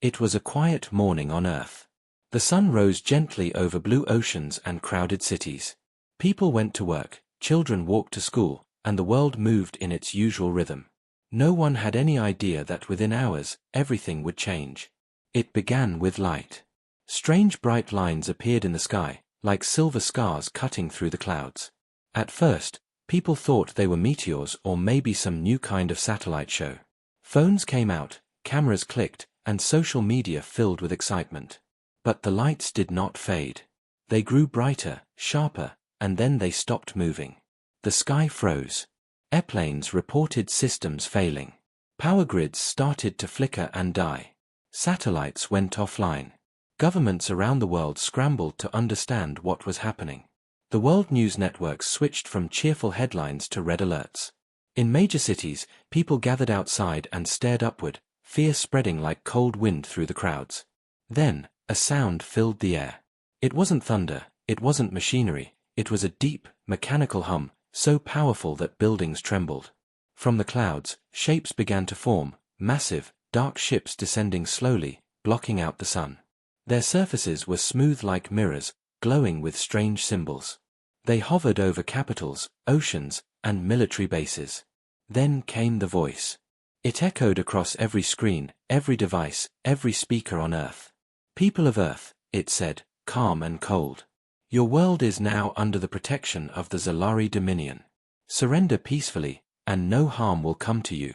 It was a quiet morning on Earth. The sun rose gently over blue oceans and crowded cities. People went to work, children walked to school, and the world moved in its usual rhythm. No one had any idea that within hours, everything would change. It began with light. Strange bright lines appeared in the sky, like silver scars cutting through the clouds. At first, people thought they were meteors or maybe some new kind of satellite show. Phones came out, cameras clicked, and social media filled with excitement. But the lights did not fade. They grew brighter, sharper, and then they stopped moving. The sky froze. Airplanes reported systems failing. Power grids started to flicker and die. Satellites went offline. Governments around the world scrambled to understand what was happening. The world news networks switched from cheerful headlines to red alerts. In major cities, people gathered outside and stared upward, fear spreading like cold wind through the crowds. Then, a sound filled the air. It wasn't thunder, it wasn't machinery, it was a deep, mechanical hum, so powerful that buildings trembled. From the clouds, shapes began to form, massive, dark ships descending slowly, blocking out the sun. Their surfaces were smooth like mirrors, glowing with strange symbols. They hovered over capitals, oceans, and military bases. Then came the voice. It echoed across every screen, every device, every speaker on Earth. People of Earth, it said, calm and cold. Your world is now under the protection of the Zalari Dominion. Surrender peacefully, and no harm will come to you.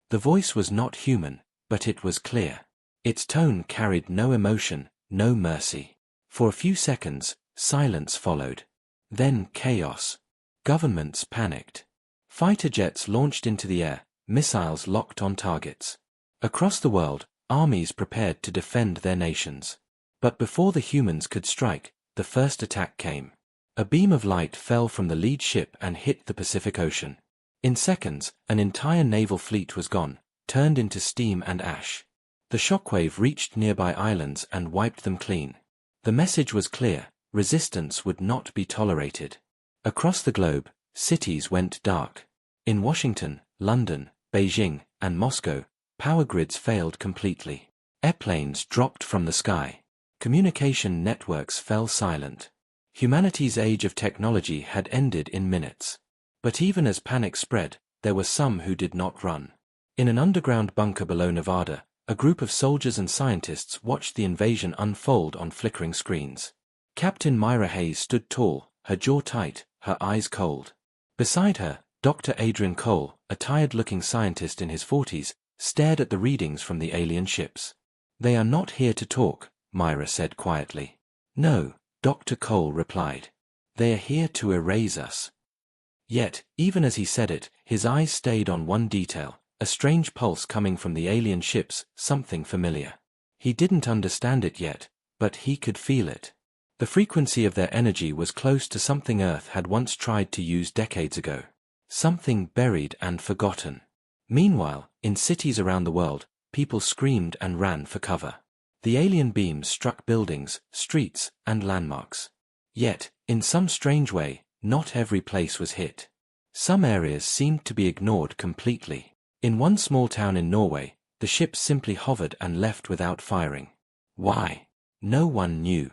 The voice was not human, but it was clear. Its tone carried no emotion, no mercy. For a few seconds, silence followed. Then chaos. Governments panicked. Fighter jets launched into the air, missiles locked on targets. Across the world, armies prepared to defend their nations. But before the humans could strike, the first attack came. A beam of light fell from the lead ship and hit the Pacific Ocean. In seconds, an entire naval fleet was gone, turned into steam and ash. The shockwave reached nearby islands and wiped them clean. The message was clear: resistance would not be tolerated. Across the globe, cities went dark. In Washington, London, Beijing, and Moscow, power grids failed completely. Airplanes dropped from the sky. Communication networks fell silent. Humanity's age of technology had ended in minutes. But even as panic spread, there were some who did not run. In an underground bunker below Nevada, a group of soldiers and scientists watched the invasion unfold on flickering screens. Captain Myra Hayes stood tall, her jaw tight, her eyes cold. Beside her, Dr. Adrian Cole, a tired-looking scientist in his 40s, stared at the readings from the alien ships. "They are not here to talk," Myra said quietly. "No," Dr. Cole replied. "They are here to erase us." Yet, even as he said it, his eyes stayed on one detail. A strange pulse coming from the alien ships, something familiar. He didn't understand it yet, but he could feel it. The frequency of their energy was close to something Earth had once tried to use decades ago. Something buried and forgotten. Meanwhile, in cities around the world, people screamed and ran for cover. The alien beams struck buildings, streets, and landmarks. Yet, in some strange way, not every place was hit. Some areas seemed to be ignored completely. In one small town in Norway, the ships simply hovered and left without firing. Why? No one knew.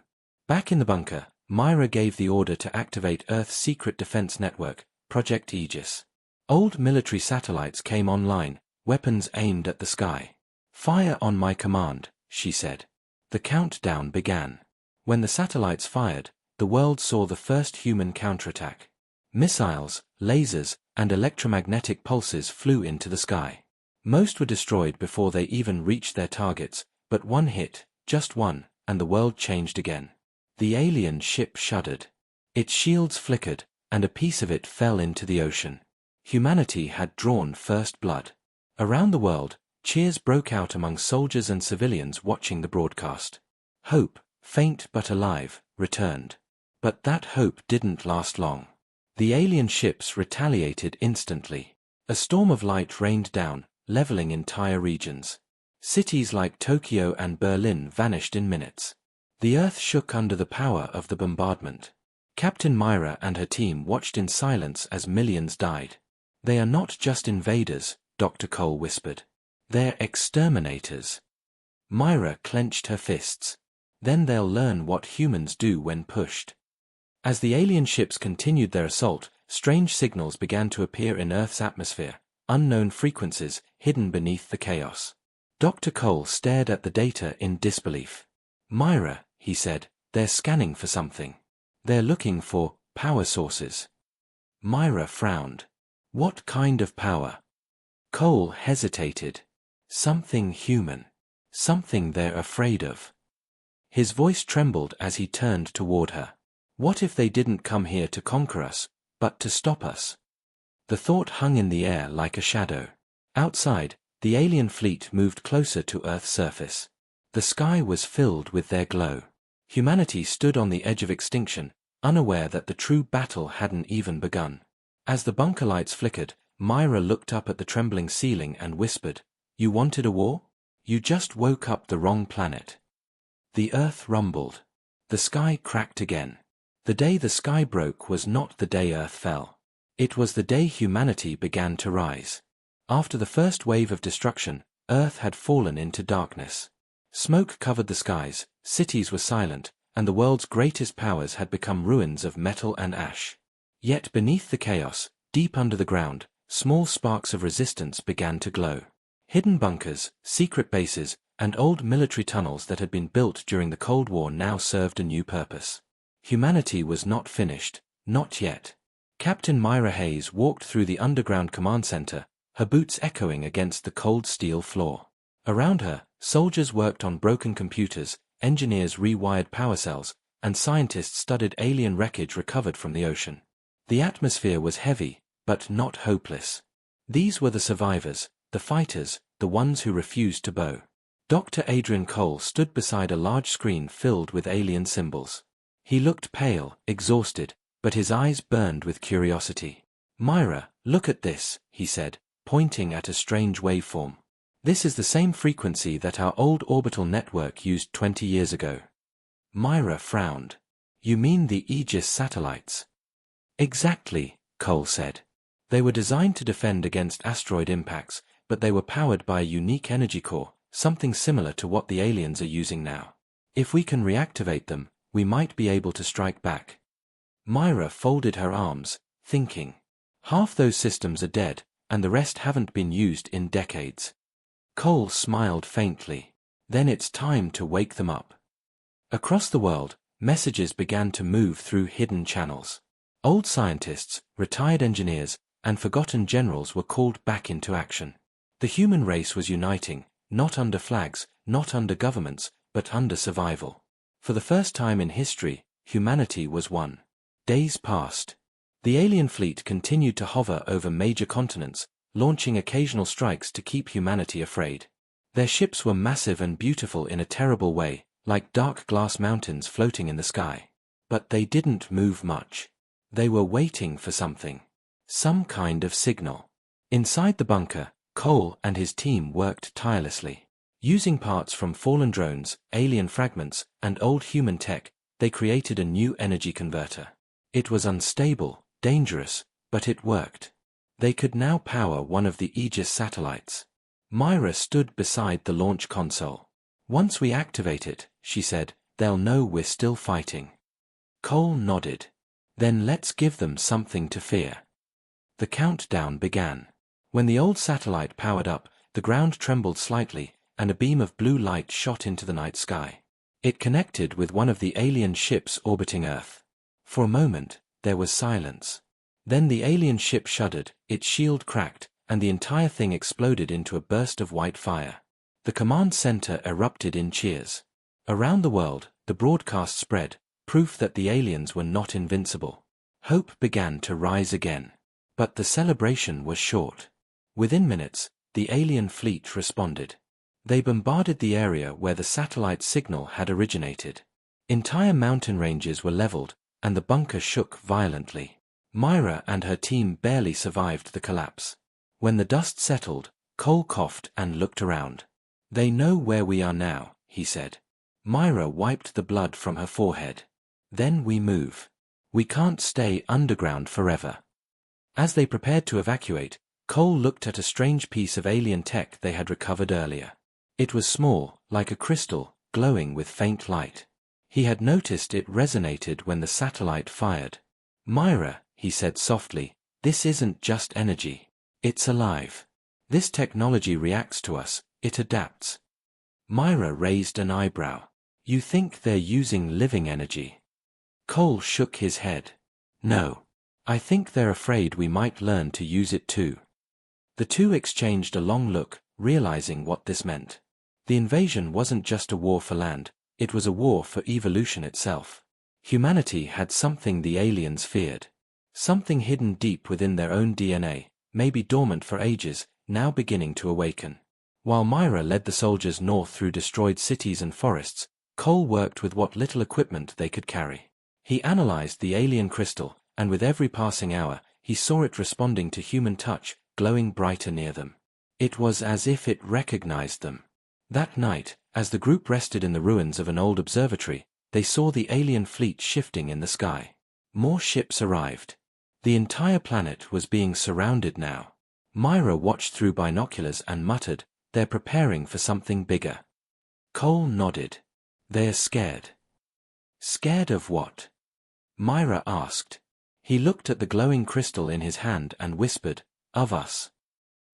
Back in the bunker, Myra gave the order to activate Earth's secret defense network, Project Aegis. Old military satellites came online, weapons aimed at the sky. "Fire on my command," she said. The countdown began. When the satellites fired, the world saw the first human counterattack. Missiles, lasers, and electromagnetic pulses flew into the sky. Most were destroyed before they even reached their targets, but one hit, just one, and the world changed again. The alien ship shuddered. Its shields flickered, and a piece of it fell into the ocean. Humanity had drawn first blood. Around the world, cheers broke out among soldiers and civilians watching the broadcast. Hope, faint but alive, returned. But that hope didn't last long. The alien ships retaliated instantly. A storm of light rained down, leveling entire regions. Cities like Tokyo and Berlin vanished in minutes. The Earth shook under the power of the bombardment. Captain Myra and her team watched in silence as millions died. "They are not just invaders," Dr. Cole whispered. "They're exterminators." Myra clenched her fists. Then they'll learn what humans do when pushed. As the alien ships continued their assault, strange signals began to appear in Earth's atmosphere, unknown frequencies hidden beneath the chaos. Dr. Cole stared at the data in disbelief. Myra, he said, they're scanning for something. They're looking for power sources. Myra frowned. What kind of power? Cole hesitated. Something human. Something they're afraid of. His voice trembled as he turned toward her. What if they didn't come here to conquer us, but to stop us? The thought hung in the air like a shadow. Outside, the alien fleet moved closer to Earth's surface. The sky was filled with their glow. Humanity stood on the edge of extinction, unaware that the true battle hadn't even begun. As the bunker lights flickered, Myra looked up at the trembling ceiling and whispered, "You wanted a war? You just woke up the wrong planet." The Earth rumbled. The sky cracked again. The day the sky broke was not the day Earth fell. It was the day humanity began to rise. After the first wave of destruction, Earth had fallen into darkness. Smoke covered the skies, cities were silent, and the world's greatest powers had become ruins of metal and ash. Yet beneath the chaos, deep under the ground, small sparks of resistance began to glow. Hidden bunkers, secret bases, and old military tunnels that had been built during the Cold War now served a new purpose. Humanity was not finished, not yet. Captain Myra Hayes walked through the underground command center, her boots echoing against the cold steel floor. Around her, soldiers worked on broken computers, engineers rewired power cells, and scientists studied alien wreckage recovered from the ocean. The atmosphere was heavy, but not hopeless. These were the survivors, the fighters, the ones who refused to bow. Dr. Adrian Cole stood beside a large screen filled with alien symbols. He looked pale, exhausted, but his eyes burned with curiosity. "Myra, look at this," he said, pointing at a strange waveform. "This is the same frequency that our old orbital network used 20 years ago." Myra frowned. "You mean the Aegis satellites?" "Exactly," Cole said. "They were designed to defend against asteroid impacts, but they were powered by a unique energy core, something similar to what the aliens are using now. If we can reactivate them, we might be able to strike back." Myra folded her arms, thinking. Half those systems are dead, and the rest haven't been used in decades. Cole smiled faintly. "Then it's time to wake them up." Across the world, messages began to move through hidden channels. Old scientists, retired engineers, and forgotten generals were called back into action. The human race was uniting, not under flags, not under governments, but under survival. For the first time in history, humanity was one. Days passed. The alien fleet continued to hover over major continents, launching occasional strikes to keep humanity afraid. Their ships were massive and beautiful in a terrible way, like dark glass mountains floating in the sky. But they didn't move much. They were waiting for something. Some kind of signal. Inside the bunker, Cole and his team worked tirelessly. Using parts from fallen drones, alien fragments, and old human tech, they created a new energy converter. It was unstable, dangerous, but it worked. They could now power one of the Aegis satellites. Myra stood beside the launch console. "Once we activate it," she said, "they'll know we're still fighting." Cole nodded. "Then let's give them something to fear." The countdown began. When the old satellite powered up, the ground trembled slightly, and a beam of blue light shot into the night sky. It connected with one of the alien ships orbiting Earth. For a moment, there was silence. Then the alien ship shuddered, its shield cracked, and the entire thing exploded into a burst of white fire. The command center erupted in cheers. Around the world, the broadcast spread, proof that the aliens were not invincible. Hope began to rise again. But the celebration was short. Within minutes, the alien fleet responded. They bombarded the area where the satellite signal had originated. Entire mountain ranges were leveled, and the bunker shook violently. Myra and her team barely survived the collapse. When the dust settled, Cole coughed and looked around. "They know where we are now," he said. Myra wiped the blood from her forehead. "Then we move. We can't stay underground forever." As they prepared to evacuate, Cole looked at a strange piece of alien tech they had recovered earlier. It was small, like a crystal, glowing with faint light. He had noticed it resonated when the satellite fired. "Myra," he said softly, "this isn't just energy. It's alive. This technology reacts to us, it adapts." Myra raised an eyebrow. "You think they're using living energy?" Cole shook his head. "No. I think they're afraid we might learn to use it too." The two exchanged a long look, realizing what this meant. The invasion wasn't just a war for land, it was a war for evolution itself. Humanity had something the aliens feared. Something hidden deep within their own DNA, maybe dormant for ages, now beginning to awaken. While Myra led the soldiers north through destroyed cities and forests, Cole worked with what little equipment they could carry. He analyzed the alien crystal, and with every passing hour, he saw it responding to human touch, glowing brighter near them. It was as if it recognized them. That night, as the group rested in the ruins of an old observatory, they saw the alien fleet shifting in the sky. More ships arrived. The entire planet was being surrounded now. Myra watched through binoculars and muttered, "They're preparing for something bigger." Cole nodded. "They're scared." "Scared of what?" Myra asked. He looked at the glowing crystal in his hand and whispered, "Of us."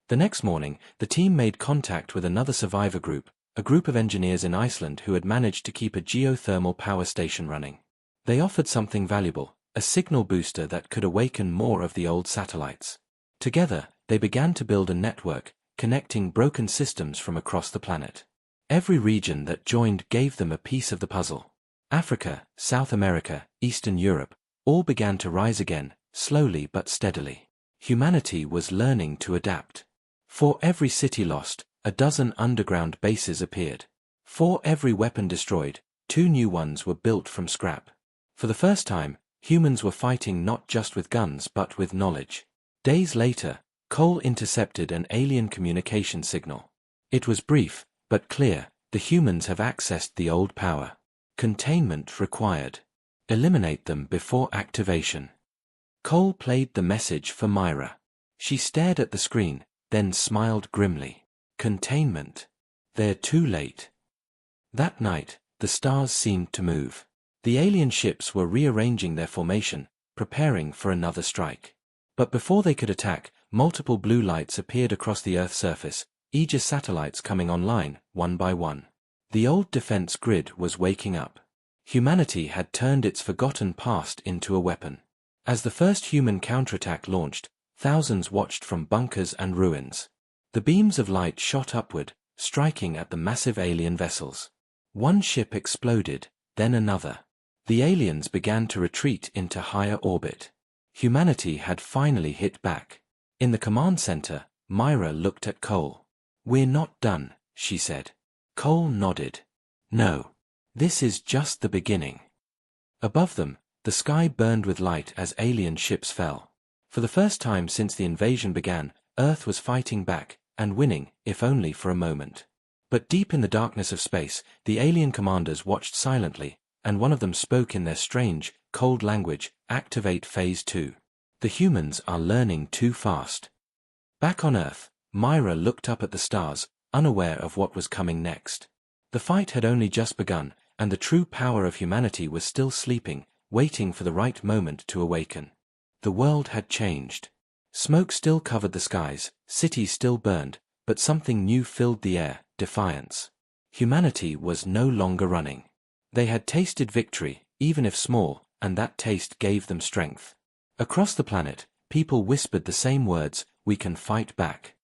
The next morning, the team made contact with another survivor group, a group of engineers in Iceland who had managed to keep a geothermal power station running. They offered something valuable, a signal booster that could awaken more of the old satellites. Together, they began to build a network, connecting broken systems from across the planet. Every region that joined gave them a piece of the puzzle. Africa, South America, Eastern Europe, all began to rise again, slowly but steadily. Humanity was learning to adapt. For every city lost, a dozen underground bases appeared. For every weapon destroyed, 2 new ones were built from scrap. For the first time, humans were fighting not just with guns but with knowledge. Days later, Cole intercepted an alien communication signal. It was brief, but clear. "The humans have accessed the old power. Containment required. Eliminate them before activation." Cole played the message for Myra. She stared at the screen, then smiled grimly. "Containment. They're too late." That night, the stars seemed to move. The alien ships were rearranging their formation, preparing for another strike. But before they could attack, multiple blue lights appeared across the Earth's surface, Aegis satellites coming online, one by one. The old defense grid was waking up. Humanity had turned its forgotten past into a weapon. As the first human counterattack launched, thousands watched from bunkers and ruins. The beams of light shot upward, striking at the massive alien vessels. One ship exploded, then another. The aliens began to retreat into higher orbit. Humanity had finally hit back. In the command center, Myra looked at Cole. "We're not done," she said. Cole nodded. "No. This is just the beginning." Above them, the sky burned with light as alien ships fell. For the first time since the invasion began, Earth was fighting back, and winning, if only for a moment. But deep in the darkness of space, the alien commanders watched silently, and one of them spoke in their strange, cold language, "Activate Phase 2. The humans are learning too fast." Back on Earth, Myra looked up at the stars, unaware of what was coming next. The fight had only just begun, and the true power of humanity was still sleeping, waiting for the right moment to awaken. The world had changed. Smoke still covered the skies, cities still burned, but something new filled the air, defiance. Humanity was no longer running. They had tasted victory, even if small, and that taste gave them strength. Across the planet, people whispered the same words, "We can fight back."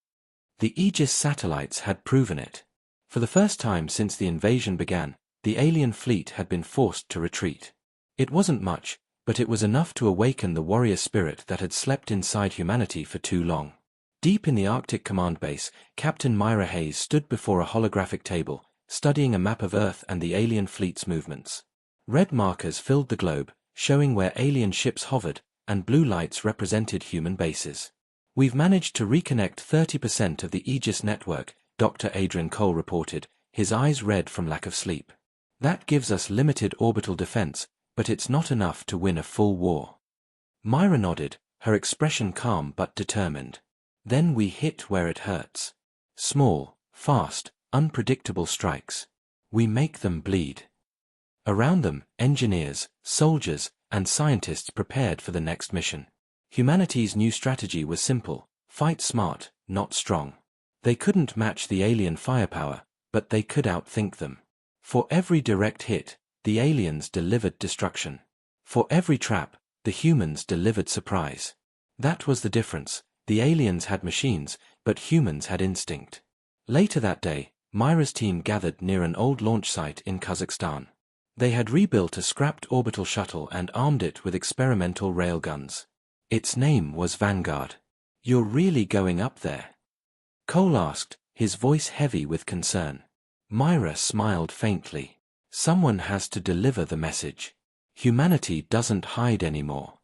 The Aegis satellites had proven it. For the first time since the invasion began, the alien fleet had been forced to retreat. It wasn't much, but it was enough to awaken the warrior spirit that had slept inside humanity for too long. Deep in the Arctic command base, Captain Myra Hayes stood before a holographic table, studying a map of Earth and the alien fleet's movements. Red markers filled the globe, showing where alien ships hovered, and blue lights represented human bases. "We've managed to reconnect 30% of the Aegis network," Dr. Adrian Cole reported, his eyes red from lack of sleep. "That gives us limited orbital defense, but it's not enough to win a full war." Myra nodded, her expression calm but determined. "Then we hit where it hurts. Small, fast, unpredictable strikes. We make them bleed. Around them, engineers, soldiers, and scientists prepared for the next mission. Humanity's new strategy was simple: fight smart, not strong. They couldn't match the alien firepower, but they could outthink them. For every direct hit, the aliens delivered destruction. For every trap, the humans delivered surprise. That was the difference. The aliens had machines, but humans had instinct. Later that day, Myra's team gathered near an old launch site in Kazakhstan. They had rebuilt a scrapped orbital shuttle and armed it with experimental railguns. Its name was Vanguard. "You're really going up there?" Cole asked, his voice heavy with concern. Myra smiled faintly. "Someone has to deliver the message. Humanity doesn't hide anymore."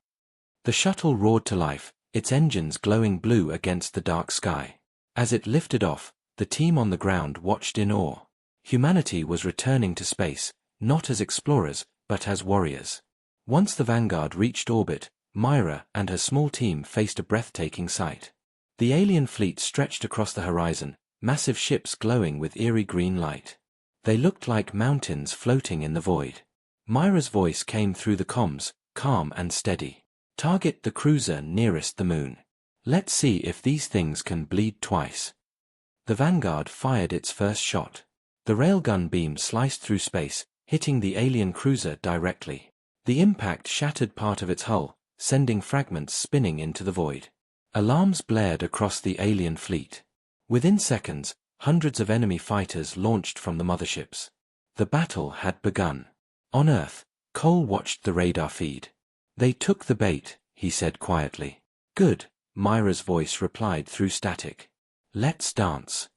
The shuttle roared to life, its engines glowing blue against the dark sky. As it lifted off, the team on the ground watched in awe. Humanity was returning to space, not as explorers, but as warriors. Once the Vanguard reached orbit, Myra and her small team faced a breathtaking sight. The alien fleet stretched across the horizon, massive ships glowing with eerie green light. They looked like mountains floating in the void. Myra's voice came through the comms, calm and steady. "Target the cruiser nearest the moon. Let's see if these things can bleed twice." The Vanguard fired its first shot. The railgun beam sliced through space, hitting the alien cruiser directly. The impact shattered part of its hull, sending fragments spinning into the void. Alarms blared across the alien fleet. Within seconds, hundreds of enemy fighters launched from the motherships. The battle had begun. On Earth, Cole watched the radar feed. "They took the bait," he said quietly. "Good," Myra's voice replied through static. "Let's dance."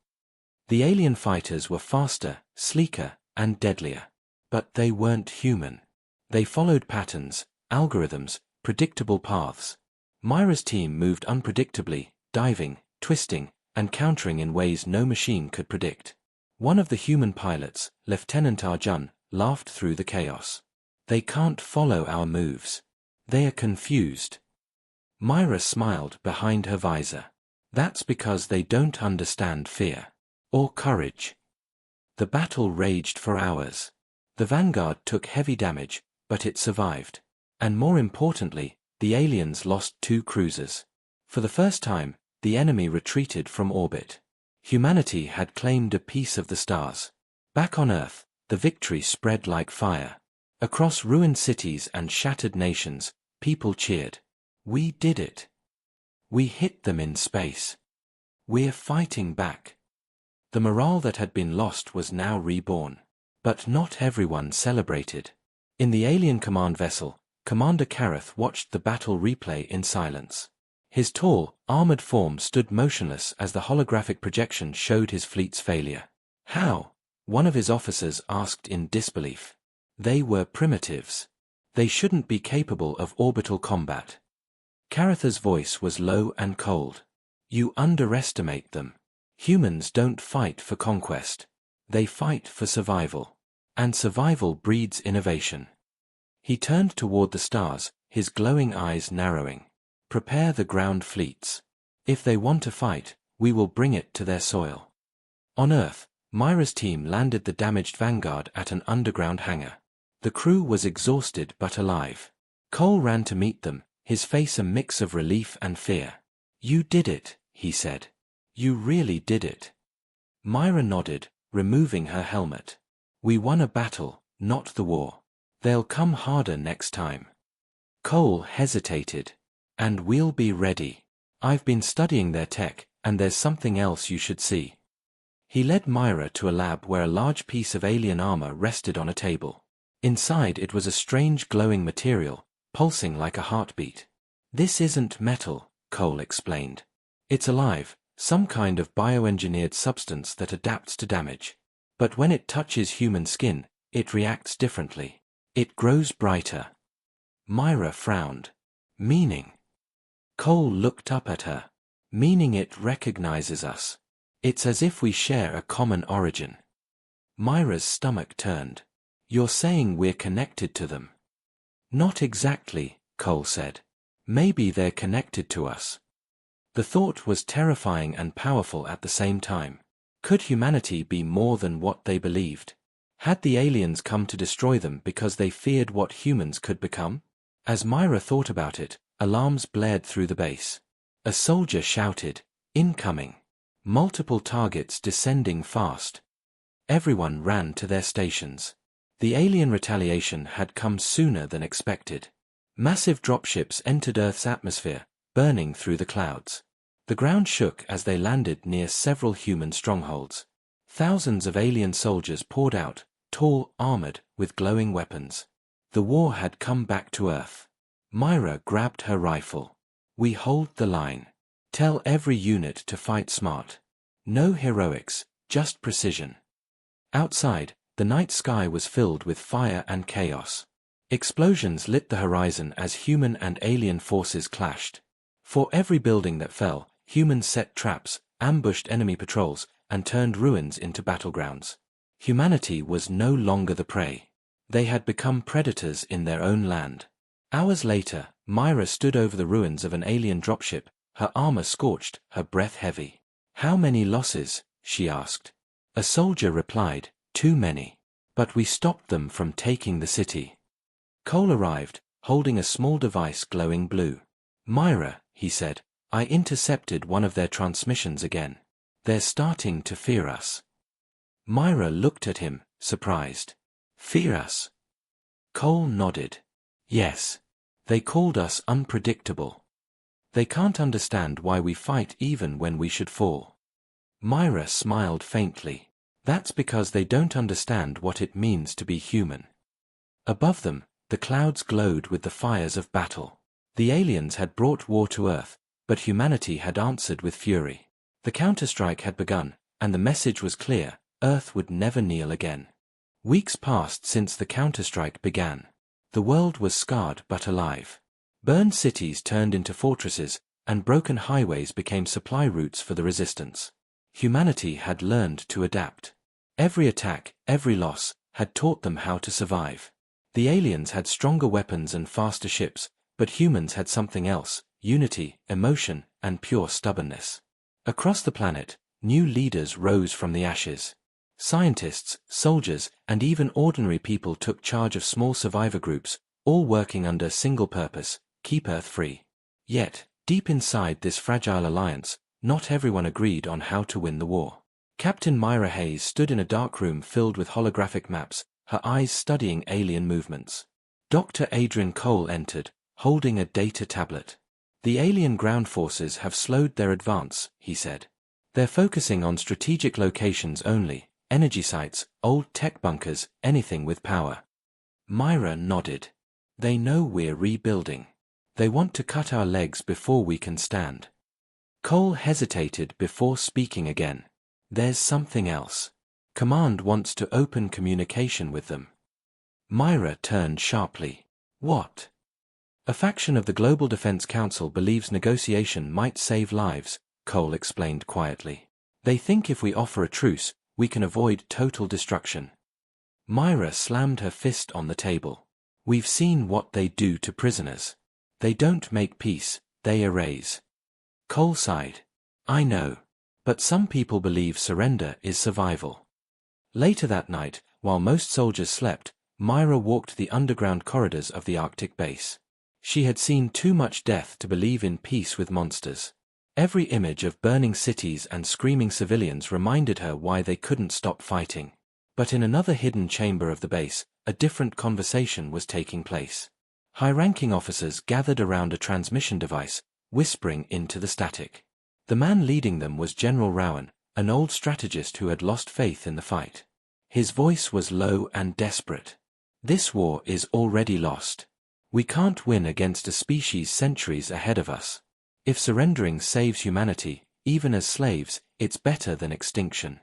The alien fighters were faster, sleeker, and deadlier. But they weren't human. They followed patterns, algorithms, predictable paths. Myra's team moved unpredictably, diving, twisting, and countering in ways no machine could predict. One of the human pilots, Lieutenant Arjun, laughed through the chaos. "They can't follow our moves. They are confused." Myra smiled behind her visor. "That's because they don't understand fear. Or courage." The battle raged for hours. The Vanguard took heavy damage, but it survived. And more importantly, the aliens lost 2 cruisers. For the first time, the enemy retreated from orbit. Humanity had claimed a piece of the stars. Back on Earth, the victory spread like fire. Across ruined cities and shattered nations, people cheered. "We did it. We hit them in space. We're fighting back." The morale that had been lost was now reborn. But not everyone celebrated. In the alien command vessel, Commander Kareth watched the battle replay in silence. His tall, armored form stood motionless as the holographic projection showed his fleet's failure. "How?" one of his officers asked in disbelief. "They were primitives. They shouldn't be capable of orbital combat." Kareth's voice was low and cold. "You underestimate them. Humans don't fight for conquest. They fight for survival. And survival breeds innovation." He turned toward the stars, his glowing eyes narrowing. "Prepare the ground fleets. If they want to fight, we will bring it to their soil." On Earth, Myra's team landed the damaged Vanguard at an underground hangar. The crew was exhausted but alive. Cole ran to meet them, his face a mix of relief and fear. "You did it," he said. "You really did it." Myra nodded, removing her helmet. "We won a battle, not the war. They'll come harder next time." Cole hesitated. "And we'll be ready. I've been studying their tech, and there's something else you should see." He led Myra to a lab where a large piece of alien armor rested on a table. Inside it was a strange glowing material, pulsing like a heartbeat. "This isn't metal," Cole explained. "It's alive, some kind of bioengineered substance that adapts to damage. But when it touches human skin, it reacts differently. It grows brighter." Myra frowned. "Meaning?" Cole looked up at her. "Meaning it recognizes us. It's as if we share a common origin." Myra's stomach turned. "You're saying we're connected to them?" "Not exactly," Cole said. "Maybe they're connected to us." The thought was terrifying and powerful at the same time. Could humanity be more than what they believed? Had the aliens come to destroy them because they feared what humans could become? As Myra thought about it, alarms blared through the base. A soldier shouted, "Incoming!" Multiple targets descending fast. Everyone ran to their stations. The alien retaliation had come sooner than expected. Massive dropships entered Earth's atmosphere, burning through the clouds. The ground shook as they landed near several human strongholds. Thousands of alien soldiers poured out, tall, armored, with glowing weapons. The war had come back to Earth. Myra grabbed her rifle. "We hold the line. Tell every unit to fight smart. No heroics, just precision." Outside, the night sky was filled with fire and chaos. Explosions lit the horizon as human and alien forces clashed. For every building that fell, humans set traps, ambushed enemy patrols, and turned ruins into battlegrounds. Humanity was no longer the prey. They had become predators in their own land. Hours later, Myra stood over the ruins of an alien dropship, her armor scorched, her breath heavy. "How many losses?" she asked. A soldier replied, "Too many. But we stopped them from taking the city." Cole arrived, holding a small device glowing blue. "Myra," he said, "I intercepted one of their transmissions again. They're starting to fear us." Myra looked at him, surprised. "Fear us?" Cole nodded. "Yes. They called us unpredictable. They can't understand why we fight even when we should fall." Myra smiled faintly. "That's because they don't understand what it means to be human." Above them, the clouds glowed with the fires of battle. The aliens had brought war to Earth, but humanity had answered with fury. The counterstrike had begun, and the message was clear: Earth would never kneel again. Weeks passed since the counterstrike began. The world was scarred but alive. Burned cities turned into fortresses, and broken highways became supply routes for the resistance. Humanity had learned to adapt. Every attack, every loss, had taught them how to survive. The aliens had stronger weapons and faster ships, but humans had something else: unity, emotion, and pure stubbornness. Across the planet, new leaders rose from the ashes. Scientists, soldiers, and even ordinary people took charge of small survivor groups, all working under a single purpose: keep Earth free. Yet, deep inside this fragile alliance, not everyone agreed on how to win the war. Captain Myra Hayes stood in a dark room filled with holographic maps, her eyes studying alien movements. Dr. Adrian Cole entered, holding a data tablet. "The alien ground forces have slowed their advance," he said. "They're focusing on strategic locations only: energy sites, old tech bunkers, anything with power." Myra nodded. "They know we're rebuilding. They want to cut our legs before we can stand." Cole hesitated before speaking again. "There's something else. Command wants to open communication with them." Myra turned sharply. "What?" "A faction of the Global Defense Council believes negotiation might save lives," Cole explained quietly. "They think if we offer a truce, we can avoid total destruction." Myra slammed her fist on the table. "We've seen what they do to prisoners. They don't make peace, they erase." Cole sighed. "I know. But some people believe surrender is survival." Later that night, while most soldiers slept, Myra walked the underground corridors of the Arctic base. She had seen too much death to believe in peace with monsters. Every image of burning cities and screaming civilians reminded her why they couldn't stop fighting. But in another hidden chamber of the base, a different conversation was taking place. High-ranking officers gathered around a transmission device, whispering into the static. The man leading them was General Rowan, an old strategist who had lost faith in the fight. His voice was low and desperate. "This war is already lost. We can't win against a species centuries ahead of us. If surrendering saves humanity, even as slaves, it's better than extinction."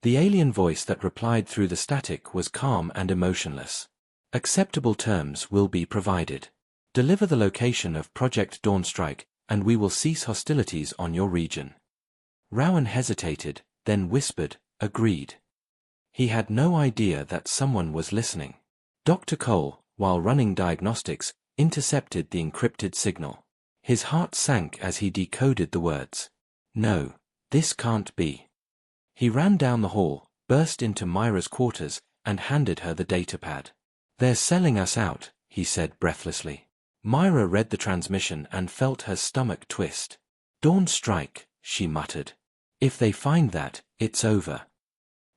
The alien voice that replied through the static was calm and emotionless. "Acceptable terms will be provided. Deliver the location of Project Dawnstrike, and we will cease hostilities on your region." Rowan hesitated, then whispered, "Agreed." He had no idea that someone was listening. Dr. Cole, while running diagnostics, intercepted the encrypted signal. His heart sank as he decoded the words. "No, this can't be." He ran down the hall, burst into Myra's quarters, and handed her the datapad. "They're selling us out," he said breathlessly. Myra read the transmission and felt her stomach twist. "Dawn Strike," she muttered. "If they find that, it's over."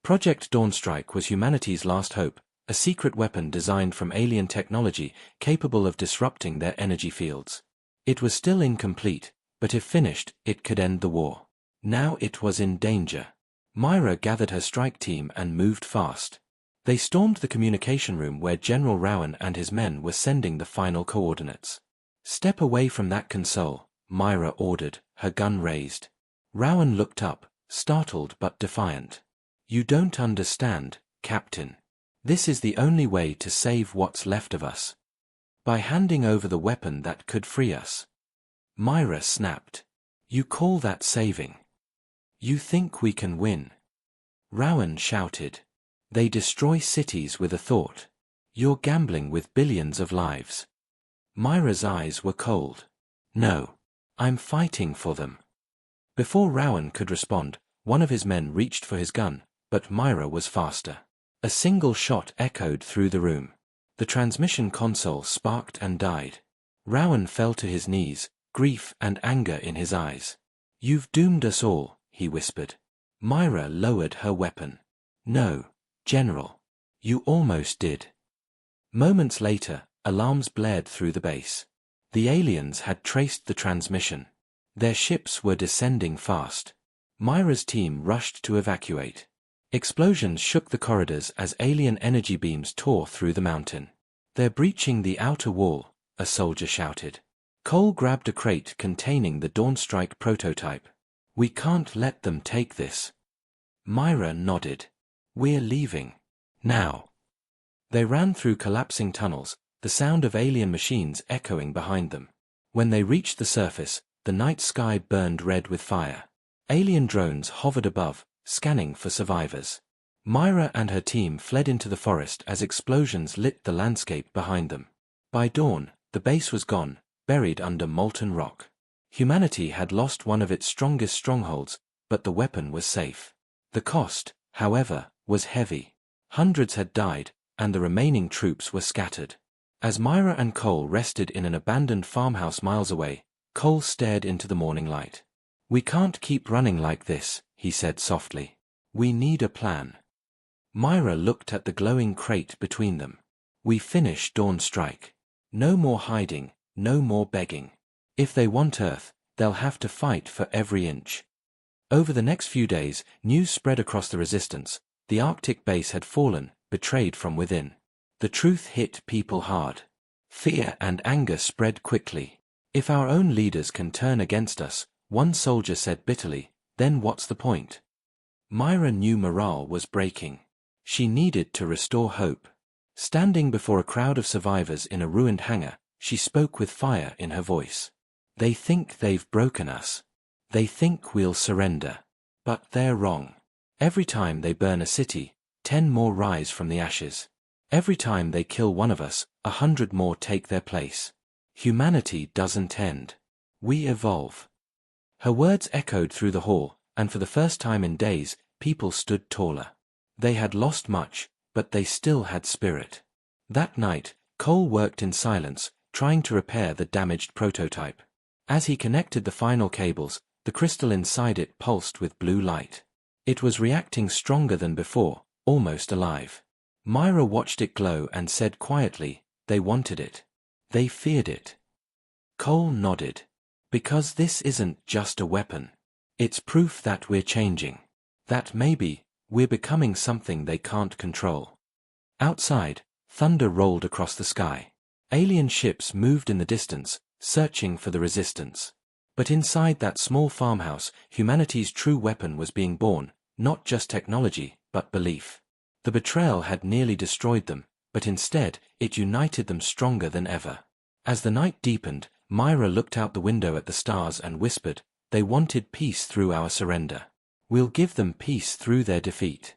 Project Dawnstrike was humanity's last hope, a secret weapon designed from alien technology capable of disrupting their energy fields. It was still incomplete, but if finished, it could end the war. Now it was in danger. Myra gathered her strike team and moved fast. They stormed the communication room where General Rowan and his men were sending the final coordinates. "Step away from that console," Myra ordered, her gun raised. Rowan looked up, startled but defiant. "You don't understand, Captain. This is the only way to save what's left of us. By handing over the weapon that could free us." Myra snapped. "You call that saving? You think we can win?" Rowan shouted. "They destroy cities with a thought. You're gambling with billions of lives." Myra's eyes were cold. "No. I'm fighting for them." Before Rowan could respond, one of his men reached for his gun, but Myra was faster. A single shot echoed through the room. The transmission console sparked and died. Rowan fell to his knees, grief and anger in his eyes. "You've doomed us all," he whispered. Myra lowered her weapon. "No, General. You almost did." Moments later, alarms blared through the base. The aliens had traced the transmission. Their ships were descending fast. Myra's team rushed to evacuate. Explosions shook the corridors as alien energy beams tore through the mountain. "They're breaching the outer wall," a soldier shouted. Cole grabbed a crate containing the Dawnstrike prototype. "We can't let them take this." Myra nodded. "We're leaving. Now." They ran through collapsing tunnels, the sound of alien machines echoing behind them. When they reached the surface, the night sky burned red with fire. Alien drones hovered above, scanning for survivors. Myra and her team fled into the forest as explosions lit the landscape behind them. By dawn, the base was gone, buried under molten rock. Humanity had lost one of its strongest strongholds, but the weapon was safe. The cost, however, was heavy. Hundreds had died, and the remaining troops were scattered. As Myra and Cole rested in an abandoned farmhouse miles away, Cole stared into the morning light. "We can't keep running like this," he said softly. "We need a plan." Myra looked at the glowing crate between them. "We finish Dawnstrike. No more hiding, no more begging. If they want Earth, they'll have to fight for every inch." Over the next few days, news spread across the resistance. The Arctic base had fallen, betrayed from within. The truth hit people hard. Fear and anger spread quickly. "If our own leaders can turn against us," one soldier said bitterly, "then what's the point?" Myra knew morale was breaking. She needed to restore hope. Standing before a crowd of survivors in a ruined hangar, she spoke with fire in her voice. "They think they've broken us. They think we'll surrender. But they're wrong. Every time they burn a city, 10 more rise from the ashes. Every time they kill one of us, 100 more take their place. Humanity doesn't end. We evolve." Her words echoed through the hall, and for the first time in days, people stood taller. They had lost much, but they still had spirit. That night, Cole worked in silence, trying to repair the damaged prototype. As he connected the final cables, the crystal inside it pulsed with blue light. It was reacting stronger than before, almost alive. Myra watched it glow and said quietly, "They wanted it. They feared it." Cole nodded. "Because this isn't just a weapon. It's proof that we're changing. That maybe, we're becoming something they can't control." Outside, thunder rolled across the sky. Alien ships moved in the distance, searching for the resistance. But inside that small farmhouse, humanity's true weapon was being born, not just technology, but belief. The betrayal had nearly destroyed them, but instead, it united them stronger than ever. As the night deepened, Myra looked out the window at the stars and whispered, "They wanted peace through our surrender. We'll give them peace through their defeat."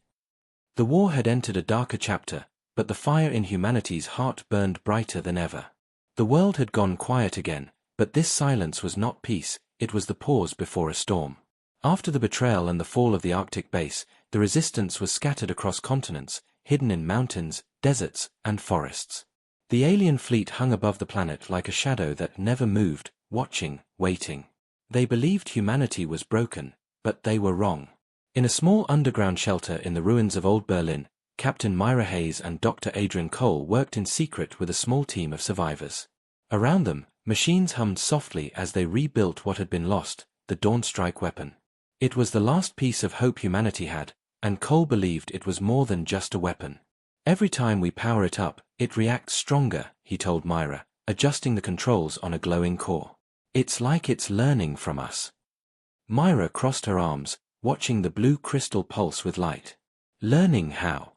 The war had entered a darker chapter, but the fire in humanity's heart burned brighter than ever. The world had gone quiet again, but this silence was not peace, it was the pause before a storm. After the betrayal and the fall of the Arctic base, the resistance was scattered across continents, hidden in mountains, deserts, and forests. The alien fleet hung above the planet like a shadow that never moved, watching, waiting. They believed humanity was broken, but they were wrong. In a small underground shelter in the ruins of Old Berlin, Captain Myra Hayes and Dr. Adrian Cole worked in secret with a small team of survivors. Around them, machines hummed softly as they rebuilt what had been lost, the Dawnstrike weapon. It was the last piece of hope humanity had, and Cole believed it was more than just a weapon. Every time we power it up, it reacts stronger, he told Myra, adjusting the controls on a glowing core. It's like it's learning from us. Myra crossed her arms, watching the blue crystal pulse with light. Learning how?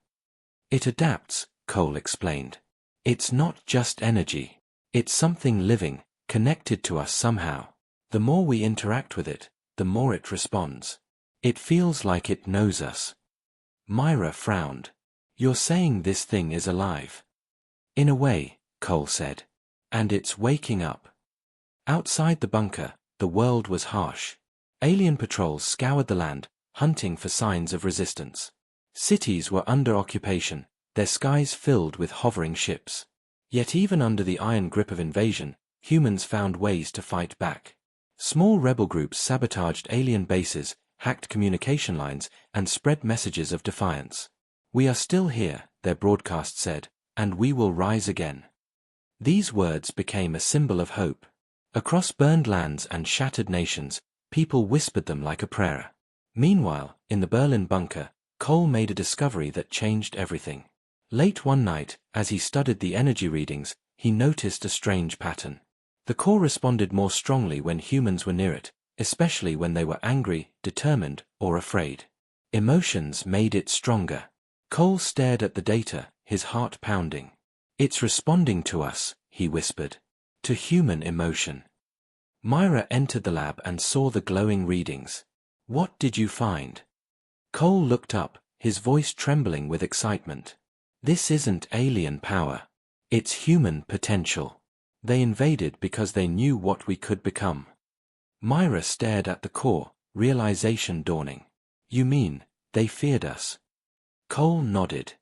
It adapts, Cole explained. It's not just energy. It's something living, connected to us somehow. The more we interact with it, the more it responds. It feels like it knows us. Myra frowned. You're saying this thing is alive? In a way, Cole said. And it's waking up. Outside the bunker, the world was harsh. Alien patrols scoured the land, hunting for signs of resistance. Cities were under occupation, their skies filled with hovering ships. Yet even under the iron grip of invasion, humans found ways to fight back. Small rebel groups sabotaged alien bases, hacked communication lines, and spread messages of defiance. We are still here, their broadcast said, and we will rise again. These words became a symbol of hope. Across burned lands and shattered nations, people whispered them like a prayer. Meanwhile, in the Berlin bunker, Cole made a discovery that changed everything. Late one night, as he studied the energy readings, he noticed a strange pattern. The core responded more strongly when humans were near it, especially when they were angry, determined, or afraid. Emotions made it stronger. Cole stared at the data, his heart pounding. It's responding to us, he whispered. To human emotion. Myra entered the lab and saw the glowing readings. What did you find? Cole looked up, his voice trembling with excitement. This isn't alien power. It's human potential. They invaded because they knew what we could become. Myra stared at the core, realization dawning. You mean, they feared us? Cole nodded.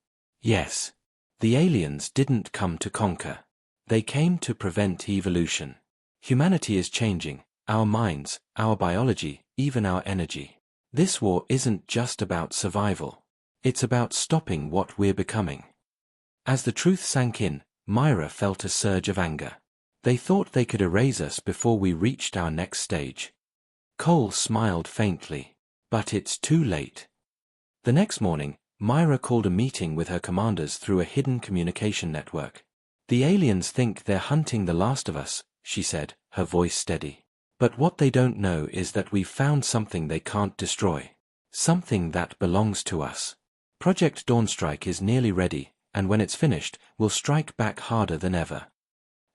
Yes. The aliens didn't come to conquer. They came to prevent evolution. Humanity is changing, our minds, our biology, even our energy. This war isn't just about survival. It's about stopping what we're becoming. As the truth sank in, Myra felt a surge of anger. They thought they could erase us before we reached our next stage. Cole smiled faintly. But it's too late. The next morning, Myra called a meeting with her commanders through a hidden communication network. The aliens think they're hunting the last of us, she said, her voice steady. But what they don't know is that we've found something they can't destroy. Something that belongs to us. Project Dawnstrike is nearly ready, and when it's finished, we'll strike back harder than ever.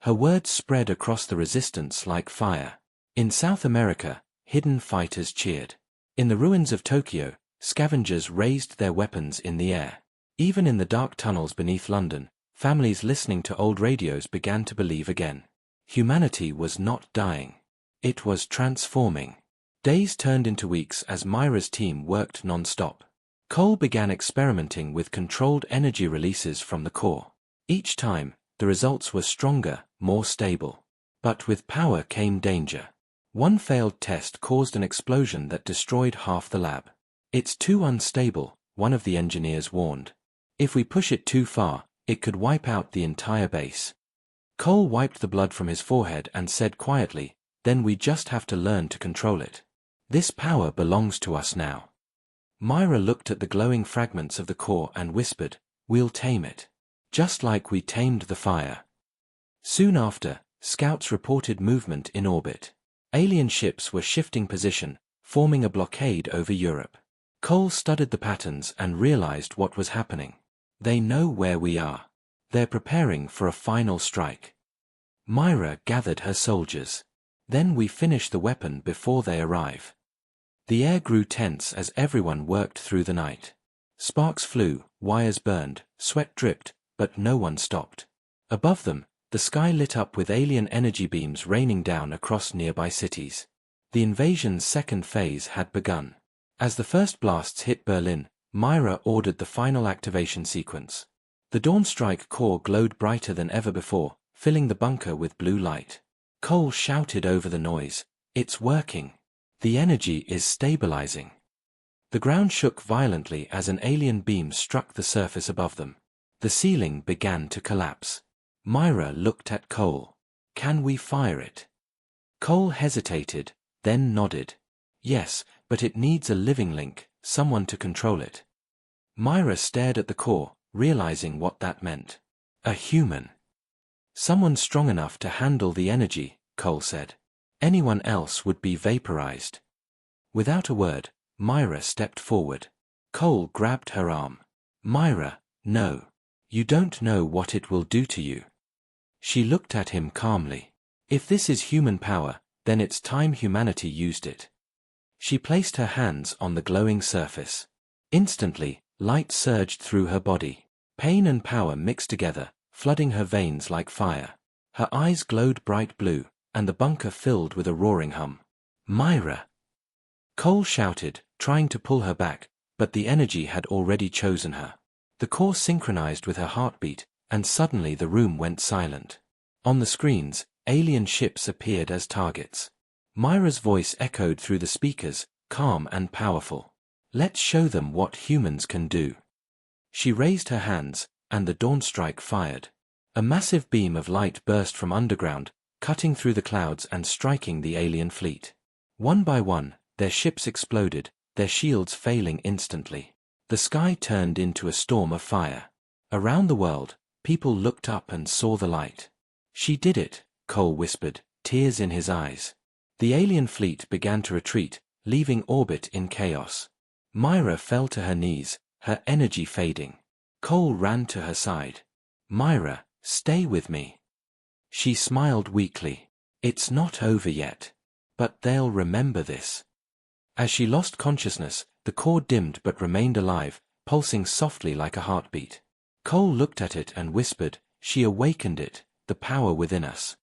Her words spread across the resistance like fire. In South America, hidden fighters cheered. In the ruins of Tokyo, scavengers raised their weapons in the air. Even in the dark tunnels beneath London, families listening to old radios began to believe again. Humanity was not dying. It was transforming. Days turned into weeks as Myra's team worked non-stop. Cole began experimenting with controlled energy releases from the core. Each time, the results were stronger, more stable. But with power came danger. One failed test caused an explosion that destroyed half the lab. It's too unstable, one of the engineers warned. If we push it too far, it could wipe out the entire base. Cole wiped the blood from his forehead and said quietly, then we just have to learn to control it. This power belongs to us now. Myra looked at the glowing fragments of the core and whispered, we'll tame it. Just like we tamed the fire. Soon after, scouts reported movement in orbit. Alien ships were shifting position, forming a blockade over Europe. Cole studied the patterns and realized what was happening. They know where we are. They're preparing for a final strike. Myra gathered her soldiers. Then we finish the weapon before they arrive. The air grew tense as everyone worked through the night. Sparks flew, wires burned, sweat dripped, but no one stopped. Above them, the sky lit up with alien energy beams raining down across nearby cities. The invasion's second phase had begun. As the first blasts hit Berlin, Myra ordered the final activation sequence. The Dawnstrike core glowed brighter than ever before, filling the bunker with blue light. Cole shouted over the noise, "It's working. The energy is stabilizing." The ground shook violently as an alien beam struck the surface above them. The ceiling began to collapse. Myra looked at Cole. "Can we fire it?" Cole hesitated, then nodded. "Yes, but it needs a living link, someone to control it." Myra stared at the core, realizing what that meant. A human. "Someone strong enough to handle the energy," Cole said. "Anyone else would be vaporized." Without a word, Myra stepped forward. Cole grabbed her arm. "Myra, no. You don't know what it will do to you." She looked at him calmly. "If this is human power, then it's time humanity used it." She placed her hands on the glowing surface. Instantly, light surged through her body. Pain and power mixed together, flooding her veins like fire. Her eyes glowed bright blue, and the bunker filled with a roaring hum. "Myra!" Cole shouted, trying to pull her back, but the energy had already chosen her. The core synchronized with her heartbeat, and suddenly the room went silent. On the screens, alien ships appeared as targets. Myra's voice echoed through the speakers, calm and powerful. "Let's show them what humans can do." She raised her hands, and the Dawnstrike fired. A massive beam of light burst from underground, cutting through the clouds and striking the alien fleet. One by one, their ships exploded, their shields failing instantly. The sky turned into a storm of fire. Around the world, people looked up and saw the light. "She did it," Cole whispered, tears in his eyes. The alien fleet began to retreat, leaving orbit in chaos. Myra fell to her knees, her energy fading. Cole ran to her side. "Myra, stay with me." She smiled weakly. "It's not over yet. But they'll remember this." As she lost consciousness, the core dimmed but remained alive, pulsing softly like a heartbeat. Cole looked at it and whispered, "She awakened it, the power within us."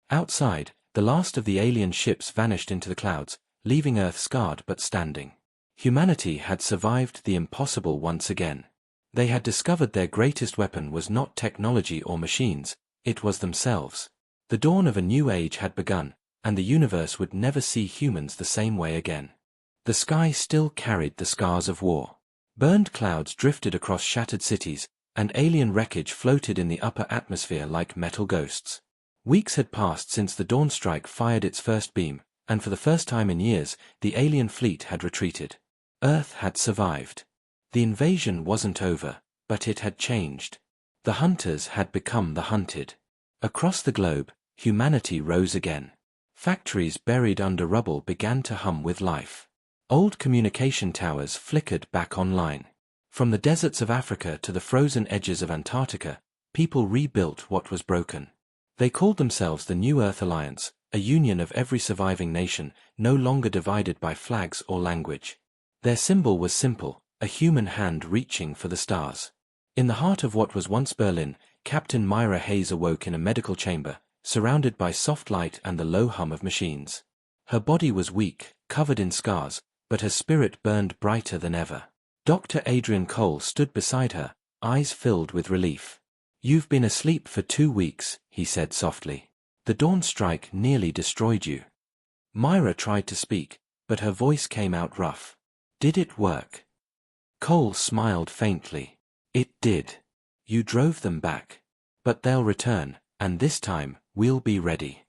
Outside, the last of the alien ships vanished into the clouds, leaving Earth scarred but standing. Humanity had survived the impossible once again. They had discovered their greatest weapon was not technology or machines, it was themselves. The dawn of a new age had begun, and the universe would never see humans the same way again. The sky still carried the scars of war. Burned clouds drifted across shattered cities, and alien wreckage floated in the upper atmosphere like metal ghosts. Weeks had passed since the Dawnstrike fired its first beam, and for the first time in years, the alien fleet had retreated. Earth had survived. The invasion wasn't over, but it had changed. The hunters had become the hunted. Across the globe, humanity rose again. Factories buried under rubble began to hum with life. Old communication towers flickered back online. From the deserts of Africa to the frozen edges of Antarctica, people rebuilt what was broken. They called themselves the New Earth Alliance, a union of every surviving nation, no longer divided by flags or language. Their symbol was simple, a human hand reaching for the stars. In the heart of what was once Berlin, Captain Myra Hayes awoke in a medical chamber, surrounded by soft light and the low hum of machines. Her body was weak, covered in scars, but her spirit burned brighter than ever. Dr. Adrian Cole stood beside her, eyes filled with relief. "You've been asleep for 2 weeks," he said softly. "The Dawnstrike nearly destroyed you." Myra tried to speak, but her voice came out rough. "Did it work?" Cole smiled faintly. "It did. You drove them back. But they'll return, and this time, we'll be ready."